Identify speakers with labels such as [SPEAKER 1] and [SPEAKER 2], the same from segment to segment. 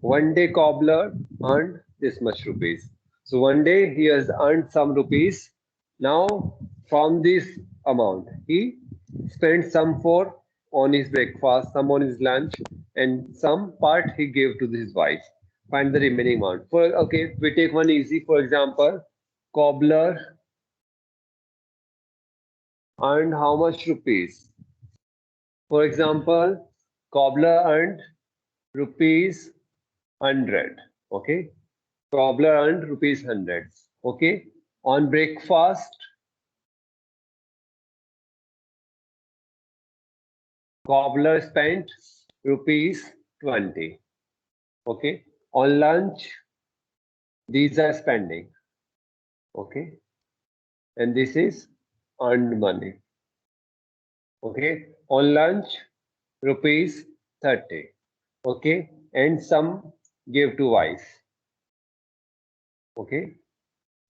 [SPEAKER 1] one day cobbler earned this much rupees. So one day he has earned some rupees. Now from this amount, he spent some for on his breakfast, some on his lunch, and some part he gave to his wife. Find the remaining amount. For okay, we take one easy. For example, cobbler earned how much rupees? For example, cobbler earned rupees 100. Okay, cobbler earned rupees 100. Okay, on breakfast, cobbler spent rupees 20. Okay, on lunch, these are spending. Okay, and this is earned money. Okay, on lunch, rupees 30. Okay, and some gave to wife. Okay,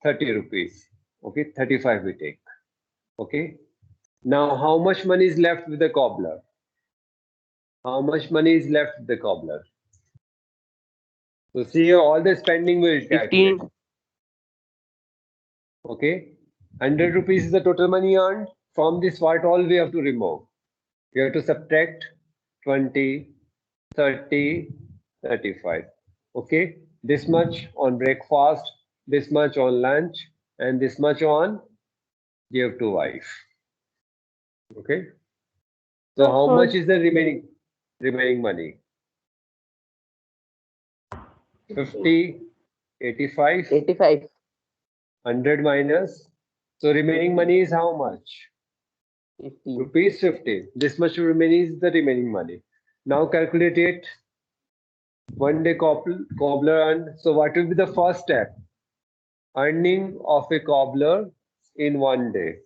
[SPEAKER 1] 30 rupees. Okay, 35 we take. Okay, now how much money is left with the cobbler? How much money is left with the cobbler? So see here, all the spending will calculate.
[SPEAKER 2] 15.
[SPEAKER 1] Okay, 100 rupees is the total money earned. From this, what all we have to remove? We have to subtract 20, 30, 35. Okay, this much on breakfast, this much on lunch, and this much on give to wife. Okay, so how much is the remaining money? 50, 85,
[SPEAKER 2] 85.
[SPEAKER 1] 100 minus. So remaining money is how much?
[SPEAKER 2] 50.
[SPEAKER 1] Rupees 50. This much remaining is the remaining money. Now calculate it. One day cobbler earned. So what will be the first step? Earning of a cobbler in one day.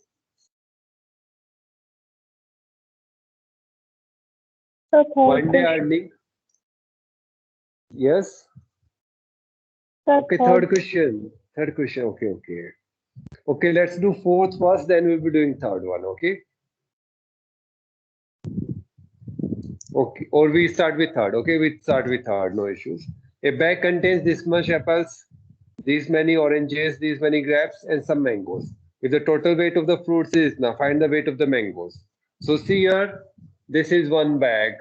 [SPEAKER 1] One day earning. Yes. Okay, third question. Third question. Okay. Okay, let's do fourth first, then we'll be doing third one. Okay. Okay, or we start with third. Okay, we start with third, no issues. A bag contains this much apples, these many oranges, these many grapes, and some mangoes. If the total weight of the fruits is now find the weight of the mangoes. So see here, this is one bag.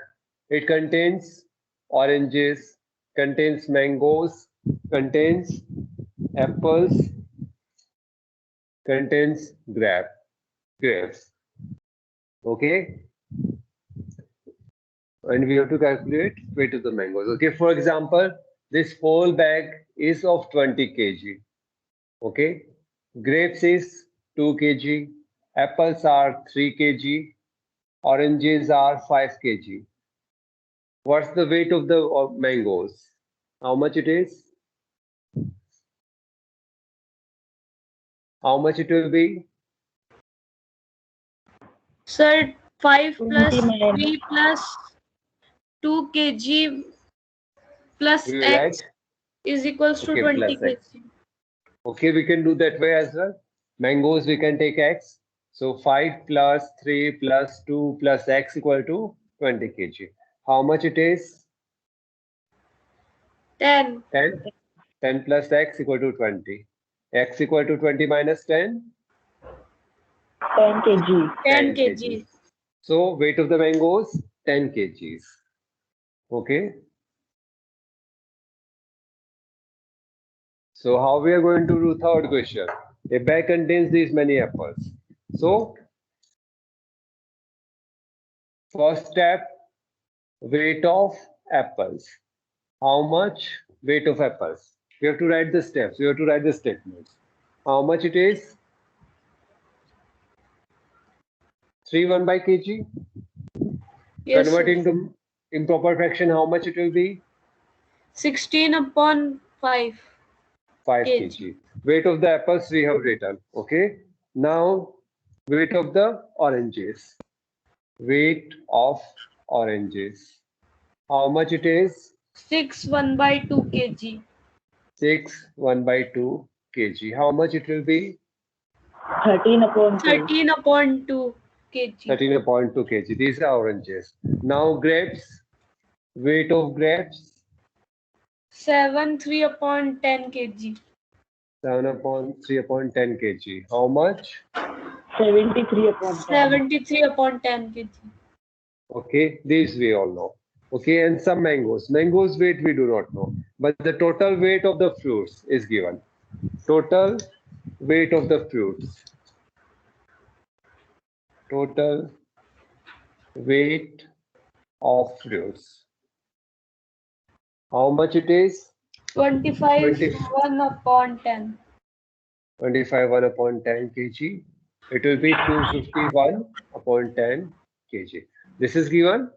[SPEAKER 1] It contains oranges, contains mangoes, contains apples, contains grapes. Okay, and we have to calculate weight of the mangoes. Okay, for example, this whole bag is of 20 kg. Okay, grapes is 2 kg, apples are 3 kg, oranges are 5 kg. What's the weight of the mangoes? How much it is? How much it will be?
[SPEAKER 3] Sir, 5 plus 3 plus 2 kg plus
[SPEAKER 1] We will
[SPEAKER 3] x
[SPEAKER 1] add.
[SPEAKER 3] is equals to
[SPEAKER 1] Okay,
[SPEAKER 3] 20
[SPEAKER 1] plus
[SPEAKER 3] kg.
[SPEAKER 1] x. Okay, we can do that way as well. Mangoes, we can take x. So 5 plus 3 plus 2 plus x equal to 20 kg. How much it is?
[SPEAKER 3] 10.
[SPEAKER 1] 10. 10 plus x equal to 20. X equal to 20 minus 10?
[SPEAKER 2] 10 kg.
[SPEAKER 3] 10 kg.
[SPEAKER 1] So weight of the mangoes, 10 kgs. Okay. So how we are going to do third question? A bag contains these many apples. So first step, weight of apples. How much weight of apples? We have to write the steps. We have to write the statements. How much it is? 3 by kg.
[SPEAKER 3] Yes,
[SPEAKER 1] Convert
[SPEAKER 3] sir.
[SPEAKER 1] into improper fraction. How much it will be?
[SPEAKER 3] 16 upon 5.
[SPEAKER 1] 5 kg. Weight of the apples we have written. Okay. Now weight of the oranges. Weight of oranges. How much it is?
[SPEAKER 3] 6 1 by 2 kg.
[SPEAKER 1] 6 by 2 kg. How much it will be?
[SPEAKER 2] 13 upon 2.
[SPEAKER 3] 13 upon 2 kg.
[SPEAKER 1] 13.2 kg. These are oranges. Now grapes. Weight of grapes.
[SPEAKER 3] 7 3 upon 10 kg.
[SPEAKER 1] 7 upon 3 upon 10 kg. How much?
[SPEAKER 2] 73 upon 10.
[SPEAKER 3] 73 upon 10 kg.
[SPEAKER 1] Okay, these we all know. Okay, and some mangoes. Mangoes weight we do not know, but the total weight of the fruits is given. Total weight of the fruits. Total weight of fruits. How much it is?
[SPEAKER 3] 25
[SPEAKER 1] 20
[SPEAKER 3] 1 upon 10.
[SPEAKER 1] 25 1 upon 10 kg. It will be 251 upon 10 kg. This is given,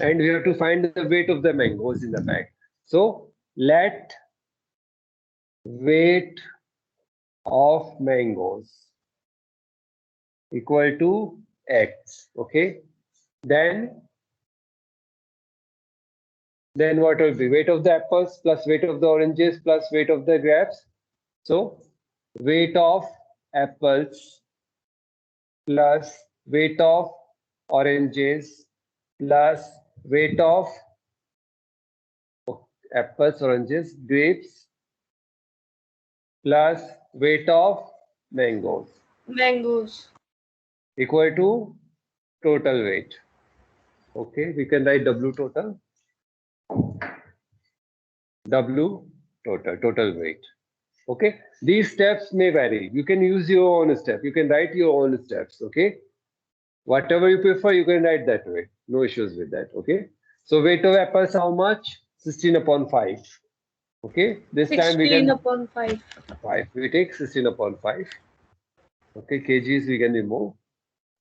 [SPEAKER 1] and we have to find the weight of the mangoes in the bag. So let weight of mangoes equal to x. Okay, then what will be weight of the apples plus weight of the oranges plus weight of the grapes? So weight of apples plus weight of oranges plus weight of apples, oranges, grapes plus weight of mangoes
[SPEAKER 3] Mangoes.
[SPEAKER 1] equal to total weight. Okay, we can write W total. W total weight. Okay, these steps may vary. You can use your own step. You can write your own steps. Okay, whatever you prefer, you can write that way. No issues with that. Okay, so weight of apples, how much? 16 upon 5. Okay, this time we
[SPEAKER 3] 16
[SPEAKER 1] can
[SPEAKER 3] upon 5.
[SPEAKER 1] 5. We take 16 upon 5. Okay, kgs we can remove.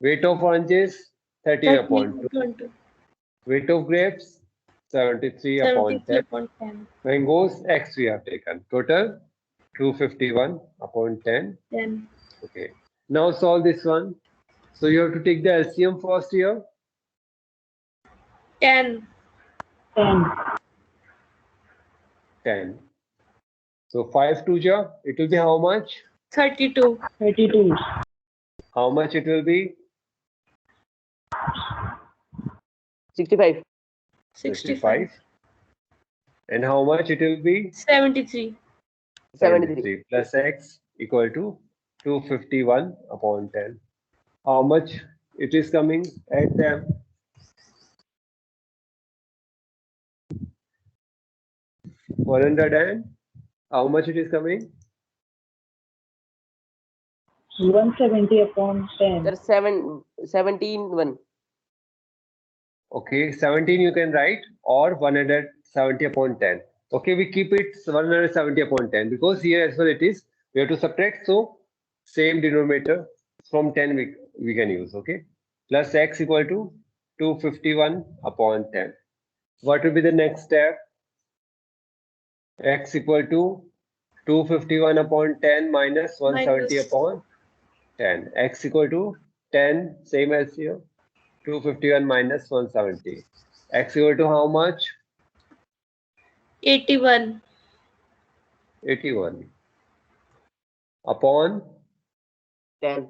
[SPEAKER 1] Weight of oranges, 13 upon 2.
[SPEAKER 3] 13 upon 2.
[SPEAKER 1] Weight of grapes, 73 upon
[SPEAKER 3] 73
[SPEAKER 1] 10.
[SPEAKER 3] upon 10.
[SPEAKER 1] Mangoes, x we have taken. Total, 251 upon 10.
[SPEAKER 3] 10.
[SPEAKER 1] Okay. Now solve this one. So you have to take the LCM first here.
[SPEAKER 3] 10.
[SPEAKER 2] 10.
[SPEAKER 1] 10. So 5 to ja, it will be how much?
[SPEAKER 3] 32.
[SPEAKER 2] 32.
[SPEAKER 1] How much it will be?
[SPEAKER 4] 65.
[SPEAKER 3] 65.
[SPEAKER 1] And how much it will be?
[SPEAKER 3] 73.
[SPEAKER 4] 73.
[SPEAKER 1] Plus x equal to 251 upon 10. How much it is coming? Add them. 100 and how much it is coming?
[SPEAKER 2] 170 upon 10.
[SPEAKER 4] There's 17 1.
[SPEAKER 1] Okay, 17 you can write or 170 upon 10. Okay, we keep it 170 upon 10 because here as well it is. We have to subtract, so same denominator from 10 we can use. Okay, plus x equal to 251 upon 10. What will be the next step? X equal to 251 upon 10 minus 170
[SPEAKER 3] Minus.
[SPEAKER 1] upon 10. X equal to 10, same as here. 251 minus 170. X equal to how much?
[SPEAKER 3] 81.
[SPEAKER 1] 81 upon
[SPEAKER 4] 10.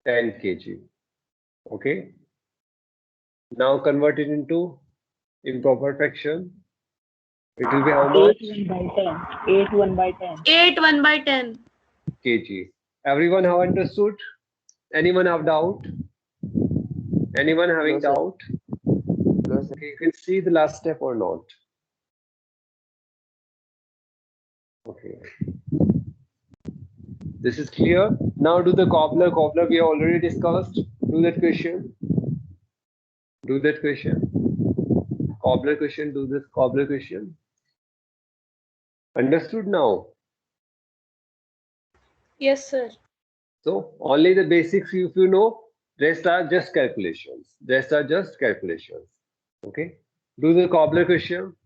[SPEAKER 1] 10 kg. Okay. Now convert it into improper fraction. It will be how much?
[SPEAKER 2] 8 1 by 10. 8 1 by 10.
[SPEAKER 3] 8 1 by 10.
[SPEAKER 1] Kg. Everyone have understood? Anyone have doubt? Anyone having
[SPEAKER 4] No, sir.
[SPEAKER 1] doubt?
[SPEAKER 4] No, sir.
[SPEAKER 1] Okay, you can see the last step or not. Okay. This is clear. Now do the cobbler. Cobbler we have already discussed. Do that question. Do that question. Cobbler question. Do this cobbler question. Understood now?
[SPEAKER 3] Yes, sir.
[SPEAKER 1] So only the basics if you know, rest are just calculations. Rest are just calculations. Okay. Do the cobbler question.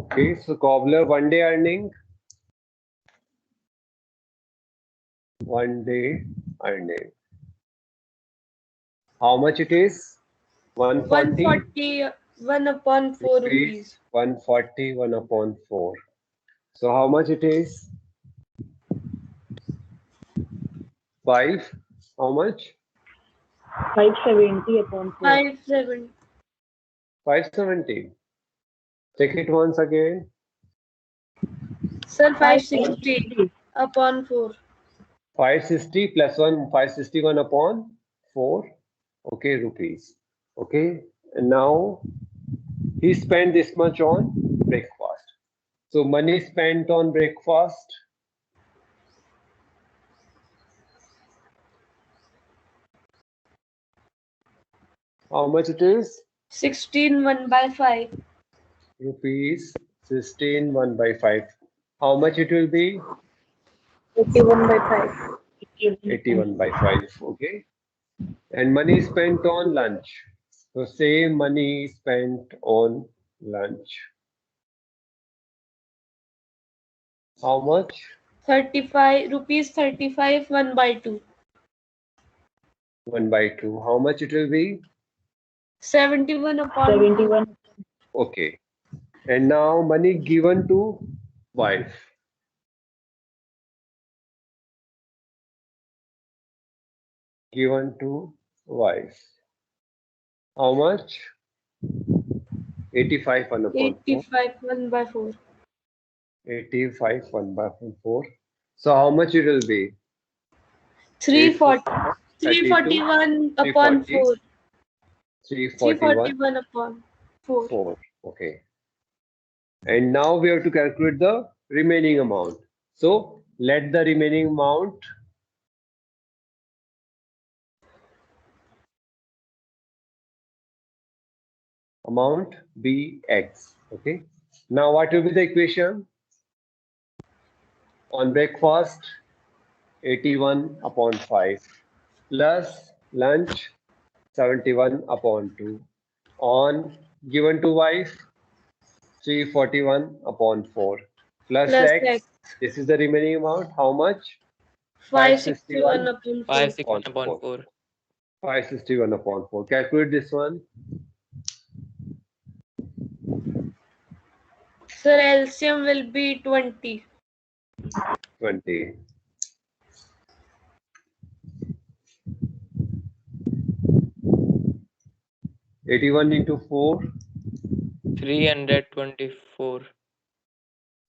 [SPEAKER 1] Okay, so cobbler one day earning. One day earning. How much it is? 140
[SPEAKER 3] 140, 1 upon 4 rupees.
[SPEAKER 1] 140, 1 upon 4. So how much it is? 5. How much?
[SPEAKER 2] 570 upon 4.
[SPEAKER 3] 570.
[SPEAKER 1] 570. Check it once again.
[SPEAKER 3] Sir, 560 upon 4.
[SPEAKER 1] 560 plus 1, 561 upon 4. Okay, rupees. Okay, and now he spent this much on breakfast. So money spent on breakfast. How much it is?
[SPEAKER 3] 16, 1 by 5.
[SPEAKER 1] Rupees 16, 1 by 5. How much it will be?
[SPEAKER 2] 81 by 5.
[SPEAKER 1] 81 by 5. Okay. And money spent on lunch. So say money spent on lunch. How much?
[SPEAKER 3] 35 rupees 35, 1 by 2.
[SPEAKER 1] 1 by 2. How much it will be?
[SPEAKER 3] 71 upon
[SPEAKER 2] 71.
[SPEAKER 1] Okay. And now money given to wife. Given to wife. How much? 85 1 upon 4.
[SPEAKER 3] 85, 1 by 4.
[SPEAKER 1] 85 1 by 4. So how much it will be?
[SPEAKER 3] 340,
[SPEAKER 1] 32,
[SPEAKER 3] 341 upon 4.
[SPEAKER 1] 341
[SPEAKER 3] 341 upon 4.
[SPEAKER 1] 4. Okay. And now we have to calculate the remaining amount. So let the remaining amount be x. Okay. Now what will be the equation? On breakfast, 81 upon 5 plus lunch, 71 upon 2. On given to wife, 341 upon 4 plus
[SPEAKER 3] Plus
[SPEAKER 1] x.
[SPEAKER 3] x.
[SPEAKER 1] This is the remaining amount. How much?
[SPEAKER 3] 561 upon 4.
[SPEAKER 5] 561 upon 4.
[SPEAKER 1] 561 upon 4. Calculate this one.
[SPEAKER 3] Sir, LCM will be 20.
[SPEAKER 1] 20. Eighty-one into 4,
[SPEAKER 5] 324.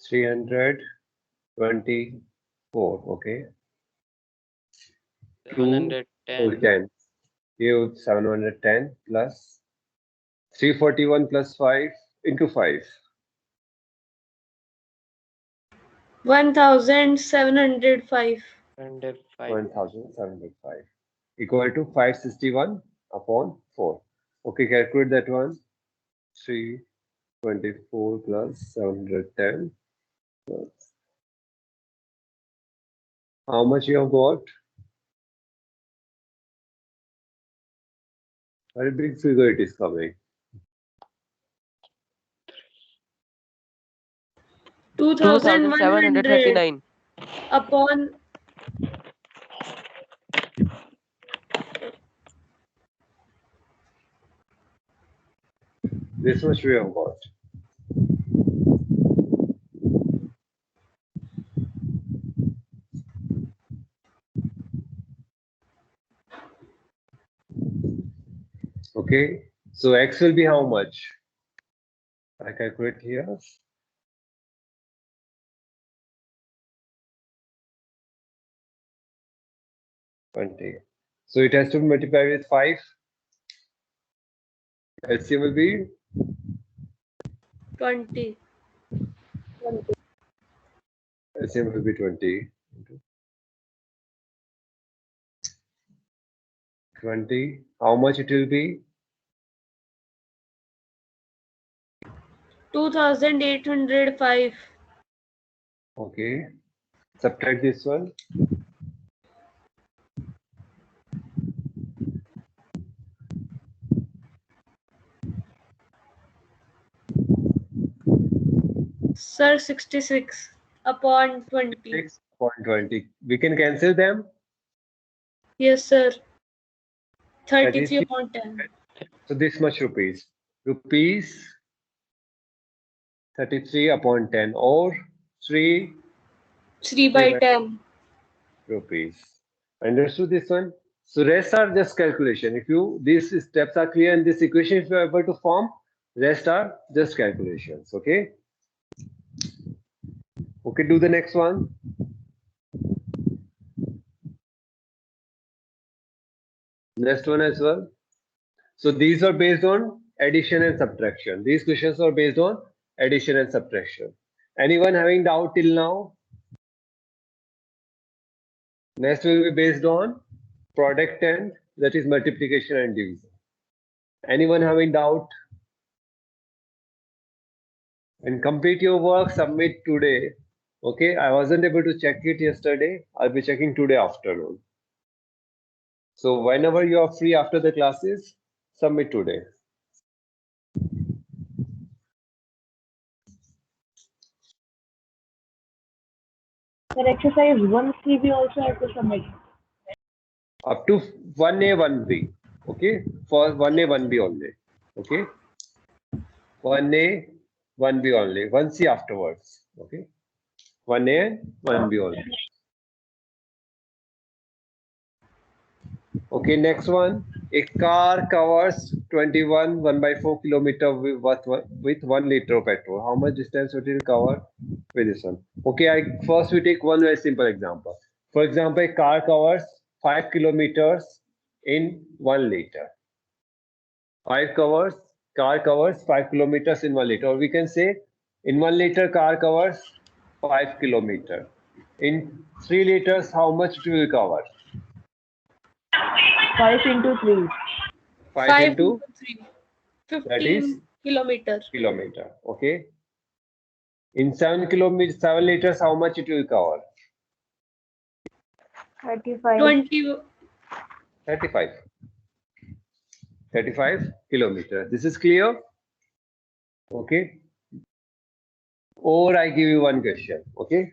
[SPEAKER 1] 324. Okay.
[SPEAKER 5] 710.
[SPEAKER 1] 10. Give 710 plus 341 plus 5 into 5.
[SPEAKER 3] 1705.
[SPEAKER 5] 105.
[SPEAKER 1] 1705 equal to 561 upon 4. Okay, calculate that one. 324 plus 710 plus. How much you have got? Very big figure it is coming.
[SPEAKER 3] 2100
[SPEAKER 4] 2739.
[SPEAKER 3] upon
[SPEAKER 1] This much we have got. Okay, so x will be how much? I calculate here. So it has to be multiplied with 5. LCM will be
[SPEAKER 3] 20.
[SPEAKER 1] LCM will be 20. 20. How much it will be?
[SPEAKER 3] 2805.
[SPEAKER 1] Okay. Subtract this one.
[SPEAKER 3] Sir, 66 upon 20.
[SPEAKER 1] 6.20. We can cancel them.
[SPEAKER 3] Yes, sir.
[SPEAKER 1] That
[SPEAKER 3] 33
[SPEAKER 1] is,
[SPEAKER 3] upon 10.
[SPEAKER 1] so this much rupees. Rupees 33 upon 10 or 3
[SPEAKER 3] 3 by
[SPEAKER 1] 3
[SPEAKER 3] 10.
[SPEAKER 1] rupees. Understood this one? So rest are just calculation. If you these steps are clear and this equation if you are able to form, rest are just calculations. Okay. Okay, do the next one. Next one as well. So these are based on addition and subtraction. These questions are based on addition and subtraction. Anyone having doubt till now? Next will be based on product and that is multiplication and division. Anyone having doubt? And complete your work, submit today. Okay, I wasn't able to check it yesterday. I'll be checking today afternoon. So whenever you are free after the classes, submit today.
[SPEAKER 2] For exercise 1C, we also have to submit.
[SPEAKER 1] Up to 1A, 1B. Okay, for 1A, 1B only. Okay, 1A, 1B only. 1C afterwards. Okay, 1A and 1B only. Okay, next one. A car covers 21 1/4 kilometer with 1 liter of petrol. How much distance would it cover with this one? Okay, first we take one very simple example. For example, a car covers 5 kilometers in 1 liter. Car covers 5 kilometers in 1 liter. Or we can say in 1 liter car covers 5 kilometers. In 3 liters, how much it will cover?
[SPEAKER 2] 5 into 3.
[SPEAKER 1] 5 into
[SPEAKER 3] 3.
[SPEAKER 1] that is
[SPEAKER 3] 15 kilometer.
[SPEAKER 1] kilometer. Okay. In 7 kilometers, 7 liters, how much it will cover?
[SPEAKER 2] 35.
[SPEAKER 3] 20.
[SPEAKER 1] 35. 35 kilometers. This is clear? Okay. Or I give you one question. Okay.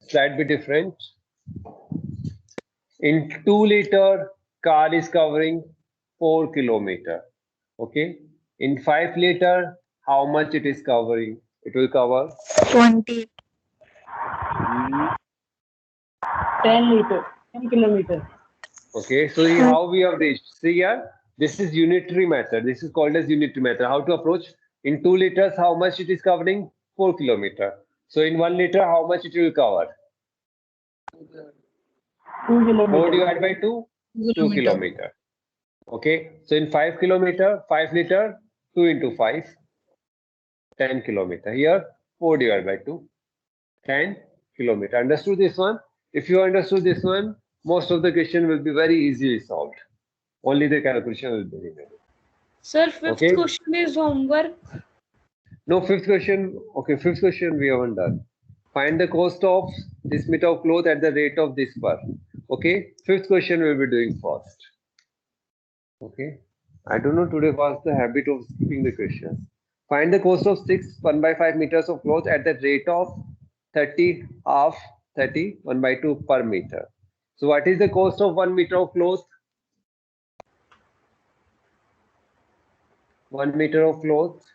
[SPEAKER 1] Slightly different. In 2 liter, car is covering 4 kilometers. Okay. In 5 liter, how much it is covering? It will cover
[SPEAKER 2] 20. 10 liters. 10 kilometers.
[SPEAKER 1] Okay, so how we have reached? See here, this is unitary method. This is called as unitary method. How to approach? In 2 liters, how much it is covering? 4 kilometers. So in 1 liter, how much it will cover?
[SPEAKER 2] 2 kilometers.
[SPEAKER 1] 4 divided by 2? 2 kilometers. Okay, so in 5 kilometers, 5 liter, 2 into 5, 10 kilometers. Here, 4 divided by 2, 10 kilometers. Understood this one? If you understood this one, most of the question will be very easily solved. Only the calculation will be remaining.
[SPEAKER 3] Sir, fifth
[SPEAKER 1] Okay.
[SPEAKER 3] question is homework.
[SPEAKER 1] No, fifth question. Okay, fifth question we haven't done. Find the cost of this meter of cloth at the rate of this per. Okay, fifth question we'll be doing first. Okay, I don't know today what's the habit of skipping the questions. Find the cost of 6 1/5 meters of cloth at the rate of 30 half 30 1/2 per meter. So what is the cost of 1 meter of cloth? 1 meter of cloth.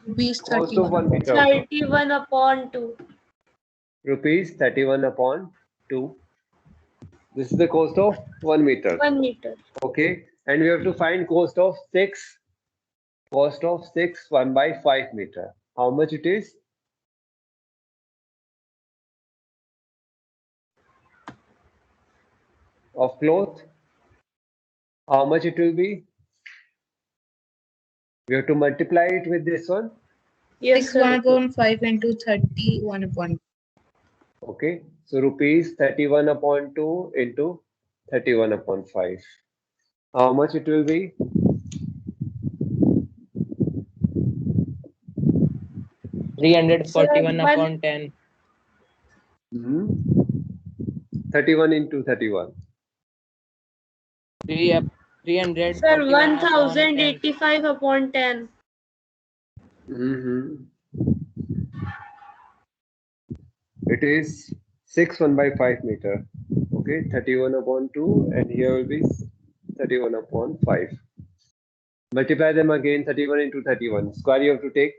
[SPEAKER 6] Rupees
[SPEAKER 1] Cost of 1 meter of cloth.
[SPEAKER 3] 31 upon 2.
[SPEAKER 1] Rupees 31 upon 2. This is the cost of 1 meter.
[SPEAKER 3] 1 meter.
[SPEAKER 1] Okay, and we have to find cost of 6. Cost of 6 1/5 meter. How much it is? Of cloth. How much it will be? We have to multiply it with this one.
[SPEAKER 3] Yes,
[SPEAKER 6] 6
[SPEAKER 3] sir.
[SPEAKER 6] 1/5 into 30 1/1.
[SPEAKER 1] Okay, so rupees 31 upon 2 into 31 upon 5. How much it will be?
[SPEAKER 5] $341
[SPEAKER 3] Sir,
[SPEAKER 5] upon 10.
[SPEAKER 1] 31 into 31.
[SPEAKER 5] 341
[SPEAKER 3] Sir,
[SPEAKER 5] upon 10.
[SPEAKER 3] 1085 upon 10.
[SPEAKER 1] it is 6 1 by 5 meter. Okay, 31 upon 2, and here will be 31 upon 5. Multiply them again, 31 into 31. Square you have to take.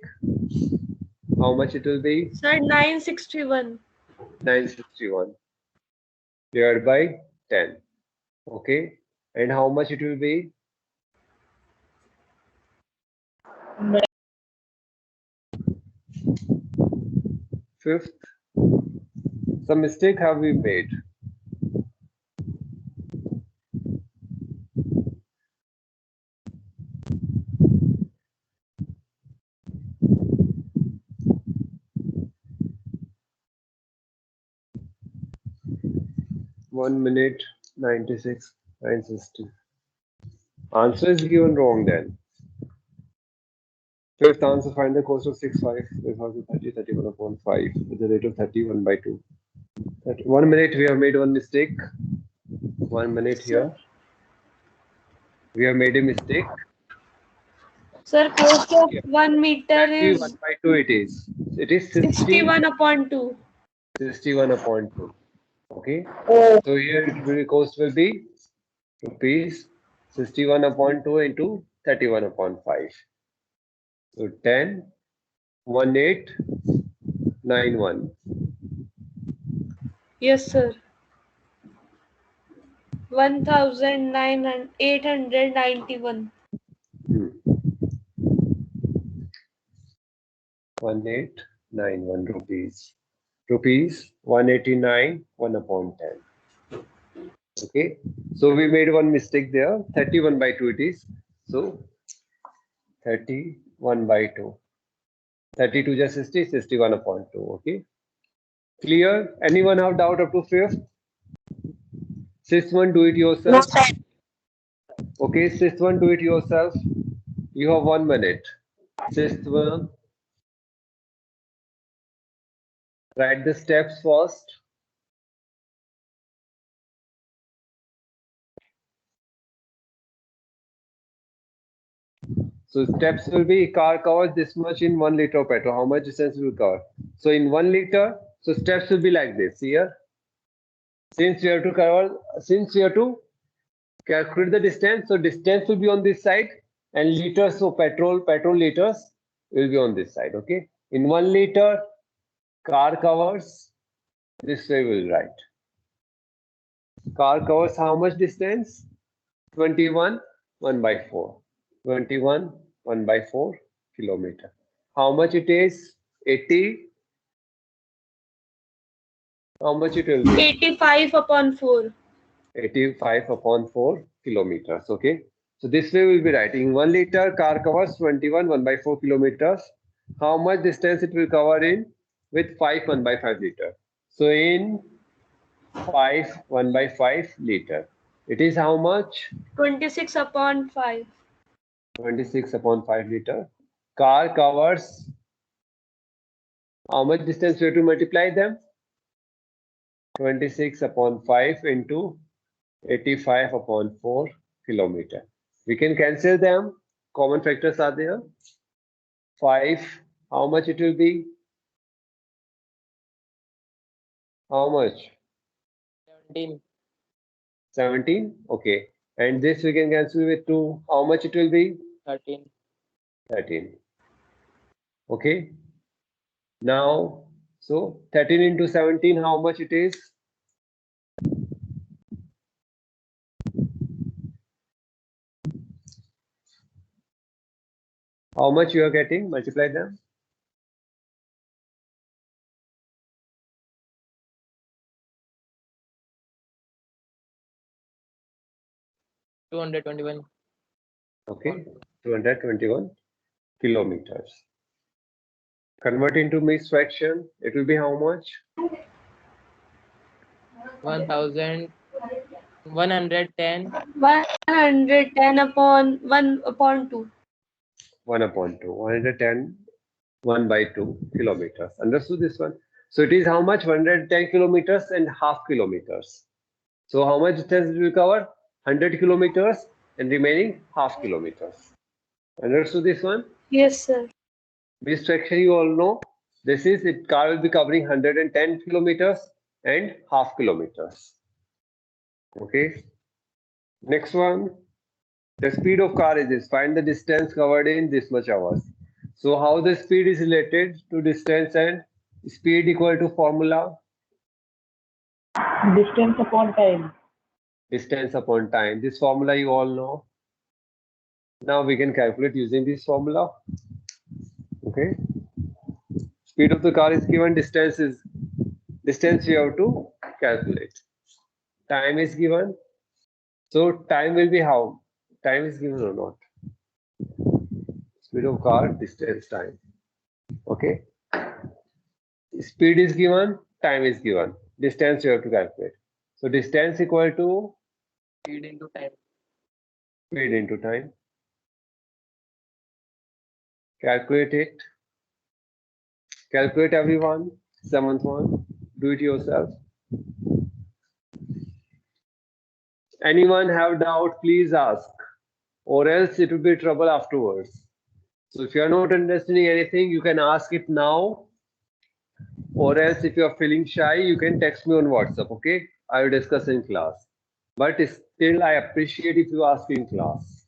[SPEAKER 1] How much it will be?
[SPEAKER 3] Sir, 961.
[SPEAKER 1] 961 divided by 10. Okay, and how much it will be? Fifth, some mistake have we made? One minute, 96, 960. Answer is given wrong then. Fifth answer, find the cost of 6 5 30 31 upon 5 with the rate of 31 by 2. 1 minute, we have made one mistake. 1 minute here. We have made a mistake.
[SPEAKER 3] Sir, cost of
[SPEAKER 1] Yeah.
[SPEAKER 3] 1 meter is
[SPEAKER 1] 1 by 2 it is. It is
[SPEAKER 3] 61 upon 2.
[SPEAKER 1] 61 upon 2. Okay. So here it will cost will be rupees 61 upon 2 into 31 upon 5. So 10, 1891.
[SPEAKER 3] Yes, sir. 1,891.
[SPEAKER 1] 1891 rupees. Rupees 189, 1 upon 10. Okay. So we made one mistake there. 31 by 2 it is. So 31 by 2. 32 just 60, 61 upon 2. Okay. Clear? Anyone have doubt up to 5th? 6th one, do it yourself. Okay, 6th one, do it yourself. You have 1 minute. 6th one, write the steps first. So steps will be car covers this much in 1 liter of petrol. How much distance will cover? So in 1 liter, so steps will be like this here. Since you have to calculate the distance, so distance will be on this side, and liters of petrol liters will be on this side. Okay. In 1 liter, car covers, this way we'll write. Car covers how much distance? 21 1 by 4. 21 1 by 4 kilometer. How much it is? 80. How much it will be?
[SPEAKER 3] 85 upon 4.
[SPEAKER 1] 85 upon 4 kilometers. Okay. So this way we'll be writing 1 liter car covers 21 1 by 4 kilometers. How much distance it will cover in with 5 1 by 5 liter? So in 5 1 by 5 liter. It is how much?
[SPEAKER 3] 26 upon 5.
[SPEAKER 1] 26 upon 5 liter. Car covers how much distance we have to multiply them? 26 upon 5 into 85 upon 4 kilometer. We can cancel them. Common factors are there. 5, how much it will be? How much?
[SPEAKER 5] 17.
[SPEAKER 1] 17. Okay. And this we can cancel with 2. How much it will be?
[SPEAKER 5] 13.
[SPEAKER 1] 13. Okay. Now, so 13 into 17, how much it is? How much you are getting? Multiply them.
[SPEAKER 5] $221.
[SPEAKER 1] Okay. 221 kilometers. Convert into mixed fraction. It will be how much?
[SPEAKER 5] 1,110.
[SPEAKER 3] 110 upon 1 upon 2.
[SPEAKER 1] 1 upon 2. 110 1 by 2 kilometers. Understood this one? So it is how much? 110 kilometers and half kilometers. So how much distance it will cover? 100 kilometers and remaining half kilometers. Understood this one?
[SPEAKER 3] Yes, sir.
[SPEAKER 1] This fraction you all know. car will be covering 110 kilometers and half kilometers. Okay. Next one, the speed of car is this. Find the distance covered in this much hours. So how the speed is related to distance, and speed equal to formula
[SPEAKER 2] Distance upon time.
[SPEAKER 1] distance upon time. This formula you all know. Now we can calculate using this formula. Okay. Speed of the car is given, distance we have to calculate. Time is given. So time will be how? Time is given or not? Speed of car, distance, time. Okay. Speed is given, time is given. Distance you have to calculate. So distance equal to
[SPEAKER 5] Speed into time.
[SPEAKER 1] speed into time. Calculate it. Calculate everyone. Seventh one. Do it yourself. Anyone have doubt, please ask, or else it will be trouble afterwards. So if you are not understanding anything, you can ask it now, or else if you are feeling shy, you can text me on WhatsApp. Okay, I will discuss in class. But still, I appreciate if you ask in class.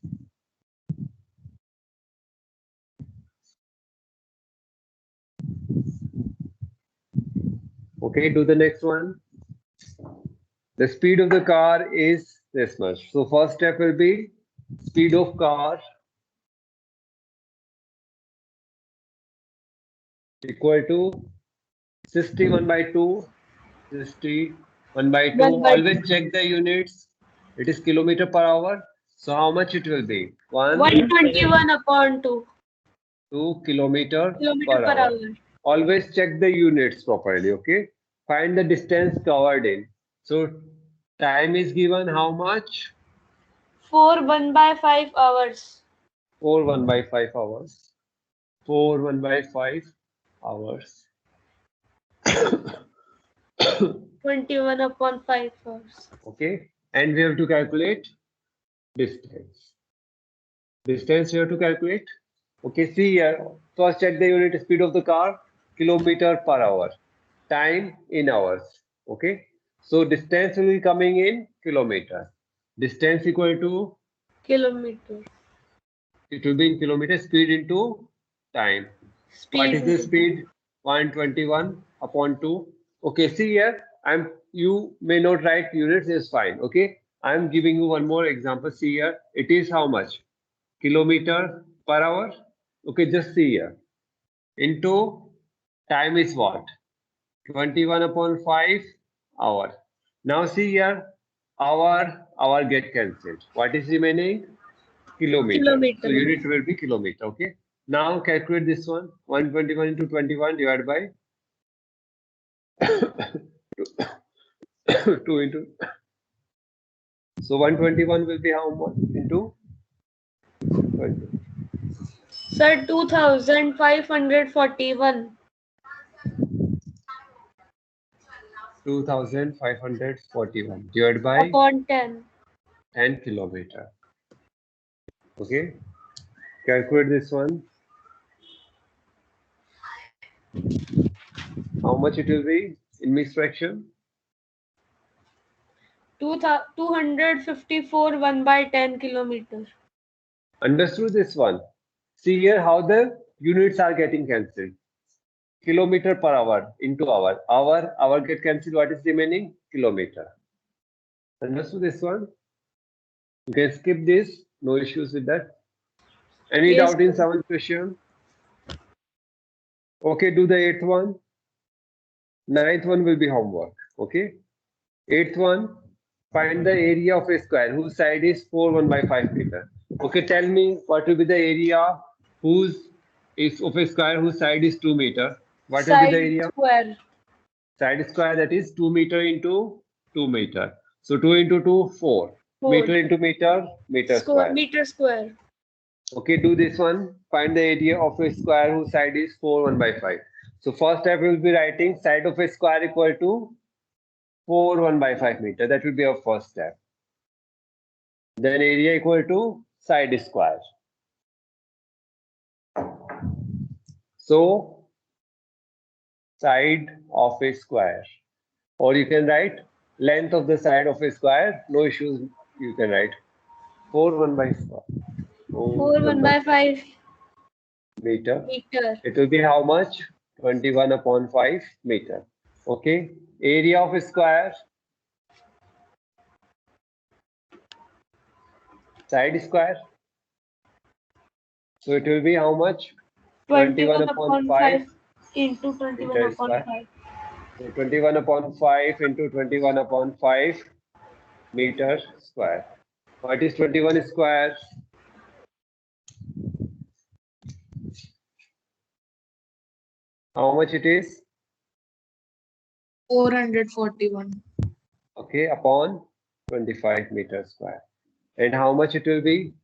[SPEAKER 1] Okay, do the next one. The speed of the car is this much. So first step will be speed of car equal to 61 by 2. 61 by 2.
[SPEAKER 3] 1 by
[SPEAKER 1] Always check the units. It is kilometer per hour. So how much it will be?
[SPEAKER 3] 121 upon 2
[SPEAKER 1] 2 kilometer
[SPEAKER 3] kilometer per
[SPEAKER 1] hour.
[SPEAKER 3] hour.
[SPEAKER 1] Always check the units properly. Okay. Find the distance covered in. So time is given how much?
[SPEAKER 3] 4 1 by 5 hours.
[SPEAKER 1] 4 1 by 5 hours. 4 1 by 5 hours.
[SPEAKER 3] 21 upon 5 hours.
[SPEAKER 1] Okay. And we have to calculate distance. Distance we have to calculate. Okay, see here. First check the unit speed of the car, kilometer per hour. Time in hours. Okay. So distance will be coming in kilometer. Distance equal to,
[SPEAKER 3] Kilometer.
[SPEAKER 1] it will be in kilometer, speed into time. What is the
[SPEAKER 3] Speed.
[SPEAKER 1] speed? 121 upon 2. Okay, see here. You may not write units, is fine. Okay. I'm giving you one more example. See here. It is how much? Kilometer per hour. Okay, just see here. Into time is what? 21 upon 5 hour. Now see here. Hour get cancelled. What is remaining? Kilometer.
[SPEAKER 3] Kilometer.
[SPEAKER 1] So unit will be kilometer. Okay. Now calculate this one. 121 into 21 divided by 2 into. So 121 will be how much into 20.
[SPEAKER 3] Sir, 2541
[SPEAKER 1] 2,541 divided by
[SPEAKER 3] upon 10.
[SPEAKER 1] 10 kilometer. Okay. Calculate this one. How much it will be in mixed fraction?
[SPEAKER 3] 254 1 by 10 kilometer.
[SPEAKER 1] Understood this one? See here how the units are getting cancelled. Kilometer per hour into hour. Hour get cancelled. What is remaining? Kilometer. Understood this one? You can skip this. No issues with that. Any
[SPEAKER 3] Yes,
[SPEAKER 1] doubt in
[SPEAKER 3] sir.
[SPEAKER 1] 7th question? Okay, do the 8th one. 9th one will be homework. Okay. 8th one, find the area of a square whose side is 4 1 by 5 meter. Okay, tell me what will be the area of a square whose side is 2 meter. What will be the
[SPEAKER 3] Side
[SPEAKER 1] area?
[SPEAKER 3] square.
[SPEAKER 1] Side square, that is 2 meter into 2 meter. So 2 into 2, 4.
[SPEAKER 3] 4.
[SPEAKER 1] Meter into meter, meter square.
[SPEAKER 3] Meter square.
[SPEAKER 1] Okay, do this one. Find the area of a square whose side is 4 1 by 5. So first step we will be writing side of a square equal to 4 1 by 5 meter. That will be our first step. Then area equal to side square. So side of a square. Or you can write length of the side of a square. No issues. You can write 4 1 by 4.
[SPEAKER 3] 4 1 by 5
[SPEAKER 1] meter.
[SPEAKER 3] meter.
[SPEAKER 1] It will be how much? 21 upon 5 meter. Okay. Area of a square. Side square. So it will be how much?
[SPEAKER 3] 21 upon 5 into 21
[SPEAKER 1] meter
[SPEAKER 3] upon
[SPEAKER 1] square.
[SPEAKER 3] 5.
[SPEAKER 1] So 21 upon 5 into 21 upon 5 meter square. What is 21 square? How much it is?
[SPEAKER 6] 441.
[SPEAKER 1] Okay, upon 25 meter square. And how much it will be?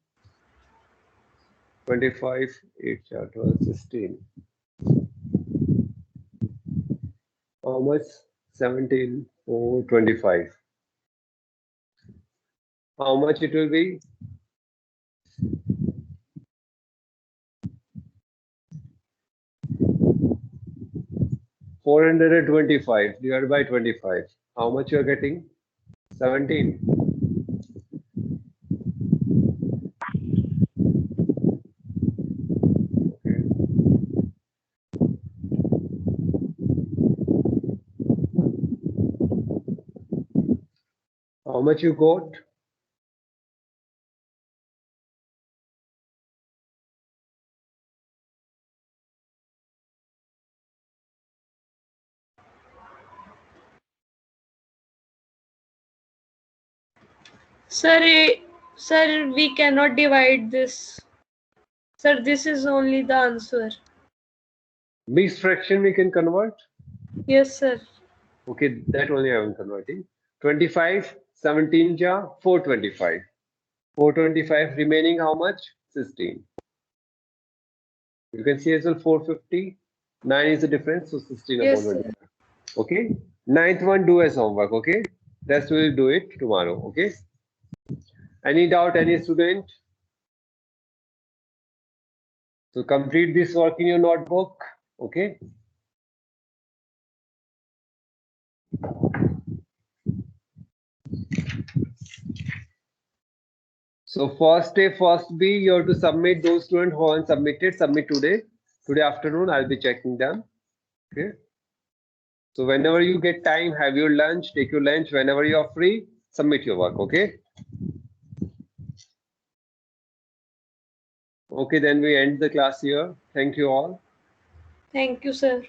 [SPEAKER 1] 25, 8, 12, 16. How much? 17, 4, 25. How much it will be? $425 divided by 25. How much you are getting? 17. Okay. How much you got?
[SPEAKER 3] Sir, we cannot divide this. Sir, this is only the answer.
[SPEAKER 1] Mixed fraction we can convert.
[SPEAKER 3] Yes, sir.
[SPEAKER 1] Okay, that only I am converting. 25, 17 ja, 425. 425 remaining how much? 16. You can see as well 450. 9 is the difference, so 16
[SPEAKER 3] Yes,
[SPEAKER 1] upon
[SPEAKER 3] sir.
[SPEAKER 1] 25. Okay. Ninth one, do as homework. Okay. Rest we will do it tomorrow. Okay. Any doubt, any student? So complete this work in your notebook. Okay. So first day, first B, you have to submit those students who haven't submitted, submit today. Today afternoon, I'll be checking them. Okay. So whenever you get time, have your lunch, take your lunch. Whenever you are free, submit your work. Okay. Okay, then we end the class here. Thank you all.
[SPEAKER 3] Thank you, sir.